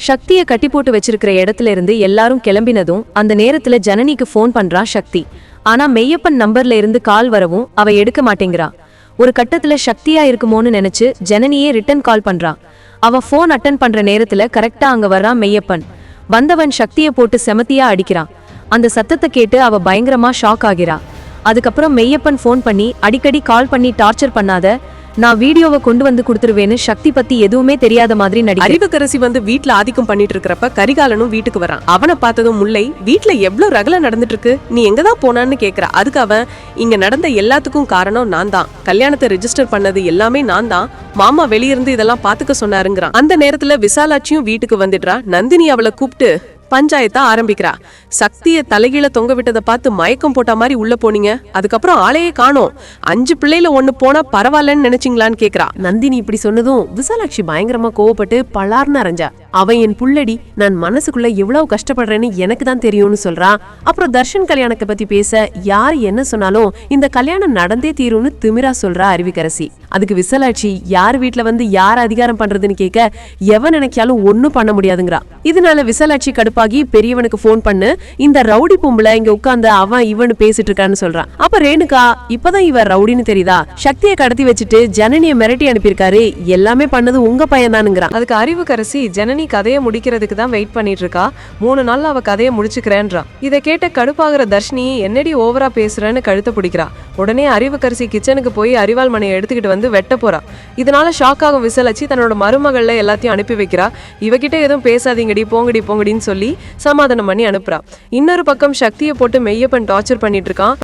சக்தியை கட்டி போட்டு வச்சிருக்கிற இடத்துல இருந்து எல்லாரும் கிளம்பினதும் அந்த நேரத்துல ஜனனிக்கு ஃபோன் பண்றா சக்தி. ஆனா மெய்யப்பன் நம்பர்ல இருந்து கால் வரவும் அவ எடுக்க மாட்டேங்கிறா. ஒரு கட்டத்துல சக்தியா இருக்குமோன்னு நினைச்சு ஜனனியே ரிட்டன் கால் பண்றா. அவ ஃபோன் அட்டன் பண்ற நேரத்துல கரெக்டா அங்க வர்றான் மெய்யப்பன். வந்தவன் சக்தியை போட்டு செமத்தியா அடிக்கிறான். அந்த சத்தத்தை கேட்டு அவ பயங்கரமா ஷாக் ஆகிறா. அதுக்கப்புறம் மெய்யப்பன் ஃபோன் பண்ணி அடிக்கடி கால் பண்ணி டார்ச்சர் பண்ணாத, நான் வீடியோவை கொண்டு வந்து கொடுத்துருவேன்னு சக்தி பத்தி எதுவுமே தெரியாத மாதிரி நடி. அறிவுக்கரசி வந்து வீட்டுல ஆதிக்கம் பண்ணிட்டு இருக்கிறப்ப கரிகாலனும் வீட்டுக்கு வரான். அவனை பார்த்ததும் முல்லை, வீட்டுல எவ்வளவு ரகல நடந்துட்டு இருக்கு, நீ எங்கதான் போனான்னு கேக்குறா. அதுக்கு அவன், இங்க நடந்த எல்லாத்துக்கும் காரணம் நான் தான், கல்யாணத்தை ரெஜிஸ்டர் பண்ணது எல்லாமே நான் தான், மாமா வெளியிருந்து இதெல்லாம் பாத்துக்க சொன்னாருங்கிறான். அந்த நேரத்துல விசாலாட்சியும் வீட்டுக்கு வந்துடுறா. நந்தினி அவளை கூப்பிட்டு பஞ்சாயத்தை ஆரம்பிக்கிறா. சக்தியை தலைகீழ தொங்க விட்டதை பார்த்து மயக்கம் போட்ட மாதிரி உள்ள போனீங்க, அதுக்கப்புறம் ஆளையே காணோம், 5 பிள்ளைல 1 போனா பரவாயில்லன்னு நினைச்சிங்களான்னு கேக்குறா. நந்தினி இப்படி சொன்னதும் விசாலாட்சி பயங்கரமா கோவப்பட்டு பலார்னு அரைஞ்சா. அவன் என் புள்ளடி, நான் மனசுக்குள்ள எவ்வளவு கஷ்டப்படுறேன்னு எனக்கு தான் தெரியும்னு சொல்றா. அப்புறம் தர்ஷன் கல்யாணத்தை பத்தி பேச யார் என்ன சொன்னாலும் இந்த கல்யாணம் நடந்தே தீரும்னு திமிரா சொல்றா அறிவுக்கரசி. அதுக்கு விசாலாட்சி யார் வீட்டுல வந்து யார் அதிகாரம் பண்றதுன்னு கேட்க, எவன் நினைக்காலும் ஒன்னும் பண்ண முடியாதுங்கிறா. இதனால விசாலாட்சி கடுப்பாகி பெரியவனுக்கு போன் பண்ணு, இந்த ரவுடி பொம்பளை இங்க உட்கார்ந்து அவன் இவனு பேசிட்டு இருக்கான்னு சொல்றான். அப்ப ரேணுகா, இப்பதான் இவ ரவுடின்னு தெரியுதா, சக்தியை கடத்தி வச்சுட்டு ஜனனியை மிரட்டி அனுப்பியிருக்காரு, எல்லாமே பண்ணது உங்க பையன் தானுங்கிறான். அதுக்கு அறிவுக்கரசி, ஜனனி கதையை முடிக்கிறதுக்கு தான் வெயிட் பண்ணிட்டு இருக்கா, 3 நாள்ல அவ கதையை முடிச்சுக்கிறேன்றா. இதை கேட்ட கடுப்பாகிற தர்ஷினி, என்னடி ஓவரா பேசுறேன்னு கழுத்தை பிடிக்கிறா. உடனே அறிவுக்கரசி கிச்சனுக்கு போய் அரிவாள் மனையை எடுத்துக்கிட்டு வந்து வெட்ட போறா. இதனால ஷாக் ஆகும் விசாலாட்சி தன்னோட மருமகள்ல எல்லாத்தையும் அனுப்பி வைக்கிறா. இவகிட்ட எதுவும் பேசாதீங்கடி, போங்கடின்னு சொல்லி சமாதானம் பண்ணி அனுப்புறா. இன்னொரு பக்கம் சக்தியை போட்டு மெய்யப்பன் டார்ச்சர் பண்ணிட்டு இருக்கான்.